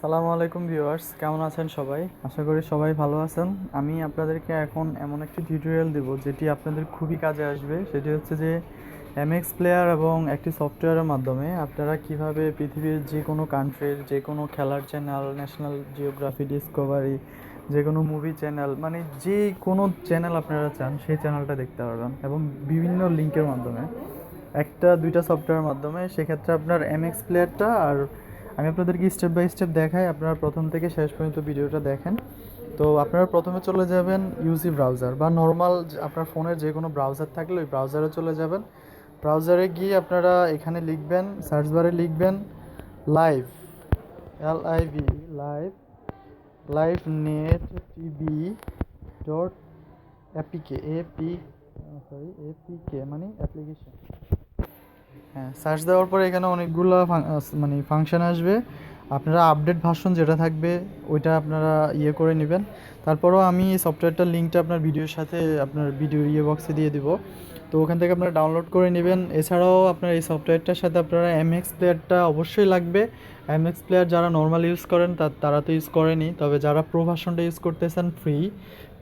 সালামু আলাইকুম ভিউয়ার্স, কেমন আছেন সবাই? আশা করি সবাই ভালো আছেন। আমি আপনাদেরকে এখন এমন একটি টিউটোরিয়াল দেব যেটি আপনাদের খুবই কাজে আসবে। সেটি হচ্ছে যে এমএক্স প্লেয়ার এবং একটি সফটওয়্যারের মাধ্যমে আপনারা কিভাবে পৃথিবীর যে কোনো কান্ট্রির যে কোনো খেলার চ্যানেল, ন্যাশনাল জিওগ্রাফি, ডিসকভারি, যে কোনো মুভি চ্যানেল, মানে যে কোনো চ্যানেল আপনারা চান সেই চ্যানেলটা দেখতে পারবেন এবং বিভিন্ন লিঙ্কের মাধ্যমে, একটা দুইটা সফটওয়্যারের মাধ্যমে। সেক্ষেত্রে আপনার এমএক্স প্লেয়ারটা, আর আমি আপনাদেরকে স্টেপ বাই স্টেপ দেখাই, আপনারা প্রথম থেকে শেষ পর্যন্ত ভিডিওটা দেখেন। তো আপনারা প্রথমে চলে যাবেন ইউসি ব্রাউজার বা নর্মাল আপনার ফোনের যে কোনো ব্রাউজার থাকলে ওই ব্রাউজারে চলে যাবেন। ব্রাউজারে গিয়ে আপনারা এখানে লিখবেন, সার্চ বারে লিখবেন live, LIV, live, live net TV dot APK, APK মানে অ্যাপ্লিকেশন। হ্যাঁ, সার্চ দেওয়ার পরে এখানে অনেকগুলো মানে ফাংশন আসবে। আপনারা আপডেট ভার্সন যেটা থাকবে ওইটা আপনারা করে নেবেন। তারপরেও আমি এই সফটওয়্যারটার লিঙ্কটা আপনার ভিডিওর সাথে আপনার ভিডিও বক্সে দিয়ে দিব। তো ওখান থেকে আপনারা ডাউনলোড করে নেবেন। এছাড়াও আপনার এই সফটওয়্যারটার সাথে আপনারা এমএক্স প্লেয়ারটা অবশ্যই লাগবে। এমএক্স প্লেয়ার যারা নর্মাল ইউজ করেন তারা তো ইউজ করেনি, তবে যারা প্রো ভার্সনটা ইউজ করতেছেন, ফ্রি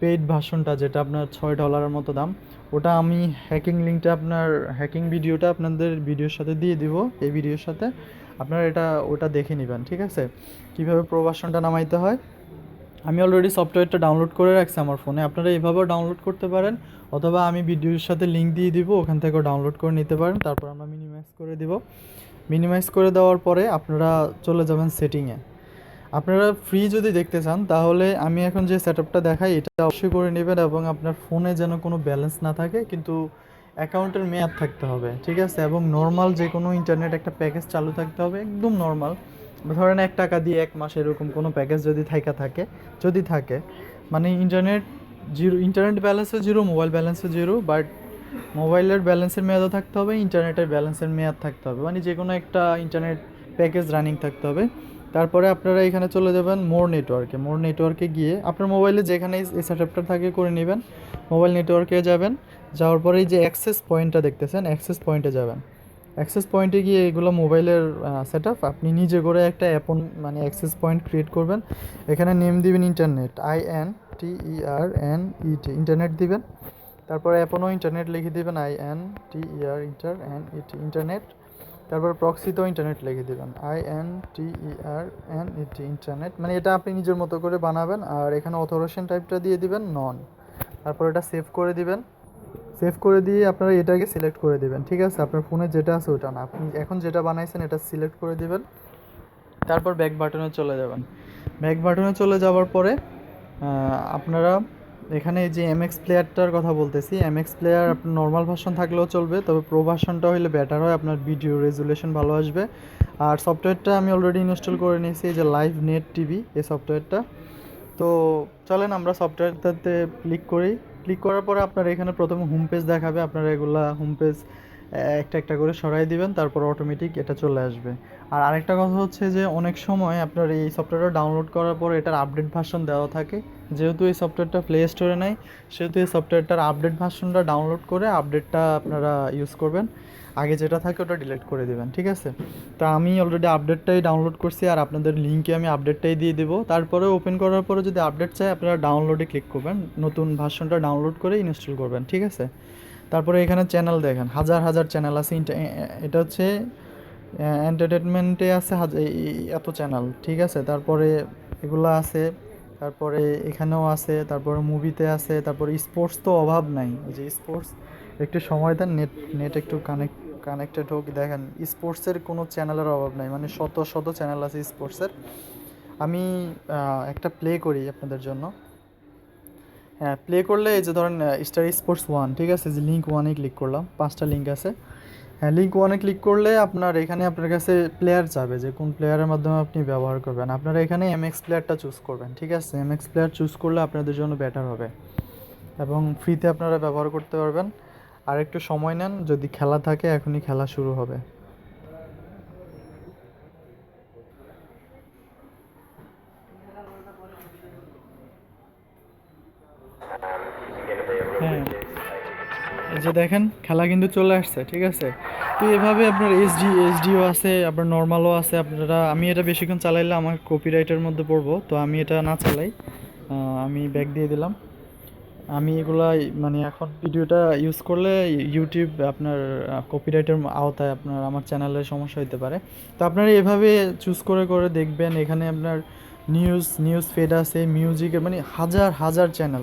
পেইড ভার্সনটা যেটা আপনার $6 মতো দাম, ওটা আমি হ্যাকিং ভিডিওটা আপনাদের ভিডিওর সাথে দিয়ে দিব। এই ভিডিওর সাথে আপনারা ওটা দেখে নেবেন, ঠিক আছে? কীভাবে প্রো ভার্সনটা নামাইতে হয় আমি অলরেডি সফটওয়্যারটা ডাউনলোড করে রাখছি আমার ফোনে। আপনারা এভাবেও ডাউনলোড করতে পারেন, অথবা আমি ভিডিওর সাথে লিঙ্ক দিয়ে দিব, ওখান থেকেও ডাউনলোড করে নিতে পারেন। তারপর আমরা মিনিমাইজ করে দিব। মিনিমাইজ করে দেওয়ার পরে আপনারা চলে যাবেন সেটিংয়ে। আপনারা ফ্রি যদি দেখতে চান তাহলে আমি এখন যে সেটআপটা দেখাই এটা অবশ্যই করে নেবেন, এবং আপনার ফোনে যেন কোনো ব্যালেন্স না থাকে, কিন্তু অ্যাকাউন্টের মেয়াদ থাকতে হবে, ঠিক আছে? এবং নর্মাল যে কোনো ইন্টারনেট একটা প্যাকেজ চালু থাকতে হবে, একদম নর্মাল। ধরেন $1 দিয়ে 1 মাস এরকম কোনো প্যাকেজ যদি থাকে, মানে ইন্টারনেট ব্যালেন্সও জিরো, মোবাইল ব্যালেন্সও জিরো, বাট মোবাইলের ব্যালেন্সের মেয়াদও থাকতে হবে, ইন্টারনেটের ব্যালেন্সের মেয়াদ থাকতে হবে, মানে যে কোনো একটা ইন্টারনেট প্যাকেজ রানিং থাকতে হবে। তারপরে আপনারা এখানে চলে যাবেন মোর নেটওয়ার্কে গিয়ে আপনার মোবাইলে যেখানে এই সেটআপটা থাকে করে নেবেন। মোবাইল নেটওয়ার্কে যাবেন, যাওয়ার পরে এই যে অ্যাক্সেস পয়েন্টটা দেখতেছেন, অ্যাক্সেস পয়েন্টে যাবেন। অ্যাক্সেস পয়েন্টে গিয়ে এগুলো মোবাইলের সেটআপ, আপনি নিজে করে একটা মানে অ্যাক্সেস পয়েন্ট ক্রিয়েট করবেন। এখানে নেম দিবেন ইন্টারনেট, INTERNET, ইন্টারনেট দিবেন। তারপরে অ্যাপনও ইন্টারনেট লিখে দিবেন, ইন্টারনেট। তারপর প্রক্সিতেও ইন্টারনেট লিখে দেবেন, ইন্টারনেট। মানে এটা আপনি নিজের মতো করে বানাবেন। আর এখানে অথোরেশন টাইপটা দিয়ে দিবেন নন। তারপর এটা সেভ করে দিবেন। সেভ করে দিয়ে আপনারা এটাকে সিলেক্ট করে দিবেন, ঠিক আছে? আপনার ফোনে যেটা আছে ওটা না, আপনি এখন যেটা বানাইছেন এটা সিলেক্ট করে দিবেন। তারপর ব্যাক বাটনে চলে যাবেন। ব্যাক বাটনে চলে যাওয়ার পরে আপনারা এখানে যে এমএক্স প্লেয়ারটার কথা বলতেছি, এমএক্স প্লেয়ার আপনার নর্মাল ভার্সন থাকলেও চলবে, তবে প্রো ভার্সনটা হলে বেটার হয়, আপনার ভিডিও রেজুলেশন ভালো আসবে। আর সফটওয়্যারটা আমি অলরেডি ইনস্টল করে নিয়েছি, এই যে লাইভ নেট টিভি, এই সফটওয়্যারটা। তো চলেন আমরা সফটওয়্যারটাতে ক্লিক করার পরে আপনার এখানে প্রথমে হোম পেজ দেখাবে। আপনারা এগুলা হোম পেজ একটা একটা করে সরাই দিবেন, তারপর অটোমেটিক এটা চলে আসবে। আর আরেকটা কথা হচ্ছে যে অনেক সময় আপনার এই সফটওয়্যারটা ডাউনলোড করার পর এটার আপডেট ভার্সন দেওয়া থাকে। যেহেতু এই সফটওয়্যারটা প্লে স্টোরে নেই, সেহেতু এই সফটওয়্যারটার আপডেট ভার্সনটা ডাউনলোড করে আপডেটটা আপনারা ইউজ করবেন। আগে যেটা থাকে ওটা ডিলিট করে দেবেন, ঠিক আছে? তা আমি অলরেডি আপডেটটাই ডাউনলোড করছি, আর আপনাদের লিঙ্কে আমি আপডেটটাই দিয়ে দেবো। তারপরে ওপেন করার পরে যদি আপডেট চাই আপনারা ডাউনলোডে ক্লিক করবেন, নতুন ভার্সনটা ডাউনলোড করে ইনস্টল করবেন, ঠিক আছে? তারপরে এখানে চ্যানেল দেখেন, হাজার হাজার চ্যানেল আছে। এটা হচ্ছে এন্টারটেনমেন্টে আছে এত চ্যানেল, ঠিক আছে? তারপরে এগুলো আছে, তারপরে এখানেও আছে, তারপরে মুভিতে আছে, তারপরে স্পোর্টস তো অভাব নাই। এই যে স্পোর্টস, একটু সময় দেন, নেট একটু কানেক্টেড হোক। দেখেন স্পোর্টসের কোনো চ্যানেলের অভাব নাই, মানে শত শত চ্যানেল আছে স্পোর্টসের। আমি একটা প্লে করি আপনাদের জন্য। হ্যাঁ, প্লে করলে এই যে ধরেন স্টার স্পোর্টস 1, ঠিক আছে? যে লিঙ্ক 1-এ ক্লিক করলাম, 5টা লিঙ্ক আছে। হ্যাঁ, লিঙ্ক 1-এ ক্লিক করলে আপনার এখানে আপনার কাছে প্লেয়ার চাবে, যে কোন প্লেয়ারের মাধ্যমে আপনি ব্যবহার করবেন। আপনারা এখানে এমএক্স প্লেয়ারটা চুজ করবেন, ঠিক আছে? এমএক্স প্লেয়ার চুজ করলে আপনাদের জন্য বেটার হবে, এবং ফ্রিতে আপনারা ব্যবহার করতে পারবেন। আর একটু সময় নেন, যদি খেলা থাকে এখনই খেলা শুরু হবে। হ্যাঁ, এই যে দেখেন খেলা কিন্তু চলে আসছে, ঠিক আছে। তো এভাবে আপনার এইচডিও আছে, আপনার নর্মালও আছে। আপনারা, আমি এটা বেশিক্ষণ চালাইলে আমার কপিরাইটের মধ্যে পড়বো, তো আমি এটা না চালাই। আমি ব্যাক দিয়ে দিলাম। আমি এগুলা মানে এখন ভিডিওটা ইউজ করলে ইউটিউব আপনার কপিরাইটের আওতায় আপনার আমার চ্যানেলের সমস্যা হতে পারে। তো আপনারা এভাবে চুজ করে করে দেখবেন। এখানে আপনার নিউজ ফিড আছে, মিউজিকের মানে হাজার হাজার চ্যানেল,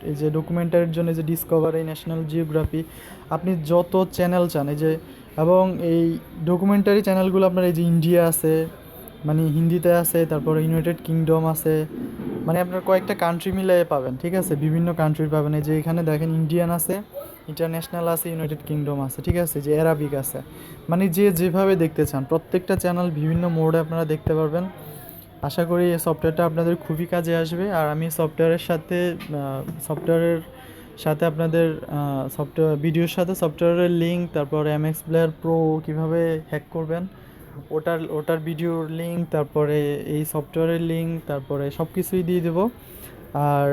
এই যে ডকুমেন্টারির জন্য যে ডিসকভারি, ন্যাশনাল জিওগ্রাফি, আপনি যত চ্যানেল চান এই যে। এবং এই ডকুমেন্টারি চ্যানেলগুলো আপনার এই যে ইন্ডিয়া আছে, মানে হিন্দিতে আছে, তারপরে ইউনাইটেড কিংডম আছে, মানে আপনার কয়েকটা কান্ট্রি মিলিয়ে পাবেন, ঠিক আছে। বিভিন্ন কান্ট্রির পাবেন। এই যে এখানে দেখেন ইন্ডিয়ান আছে, ইন্টারন্যাশনাল আছে, ইউনাইটেড কিংডম আছে, ঠিক আছে। যে অ্যারাবিক আছে, মানে যে যেভাবে দেখতে চান প্রত্যেকটা চ্যানেল বিভিন্ন মোডে আপনারা দেখতে পারবেন। আশা করি এই সফটওয়্যারটা আপনাদের খুবই কাজে আসবে। আর আমি সফটওয়্যারের সাথে আপনাদের সফটওয়্যার ভিডিওর সাথে সফটওয়্যারের লিঙ্ক, তারপর এমএক্স প্লেয়ার প্রো কীভাবে হ্যাক করবেন ওটার ভিডিওর লিঙ্ক, তারপরে এই সফটওয়্যারের লিঙ্ক, তারপরে সব কিছুই দিয়ে দেবো। আর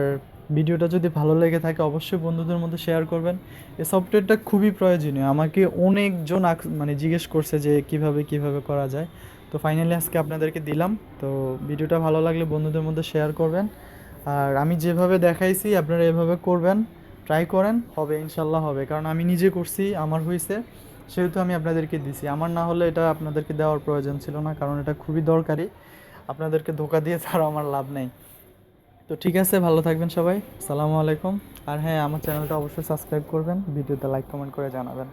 ভিডিওটা যদি ভালো লেগে থাকে অবশ্যই বন্ধুদের মধ্যে শেয়ার করবেন। এই সফটওয়্যারটা খুবই প্রয়োজনীয়, আমাকে অনেকজন মানে জিজ্ঞেস করছে যে কিভাবে করা যায়। তো ফাইনালি আজকে আপনাদেরকে দিলাম। তো ভিডিওটা ভালো লাগলে বন্ধুদের মধ্যে শেয়ার করবেন। আর আমি যেভাবে দেখাইছি আপনারা এভাবে করবেন, ট্রাই করেন, হবে ইনশাল্লাহ হবে। কারণ আমি নিজে করছি, আমার হয়েছে, সেহেতু আমি আপনাদেরকে দিছি। আমার না হলে এটা আপনাদেরকে দেওয়ার প্রয়োজন ছিল না, কারণ এটা খুবই দরকারি। আপনাদেরকে ধোকা দিয়ে ছাড়া আমার লাভ নেই। তো ঠিক আছে, ভালো থাকবেন সবাই। আসসালামু আলাইকুম। আর হ্যাঁ, আমার চ্যানেলটা অবশ্যই সাবস্ক্রাইব করবেন, ভিডিওতে লাইক কমেন্ট করে জানাবেন।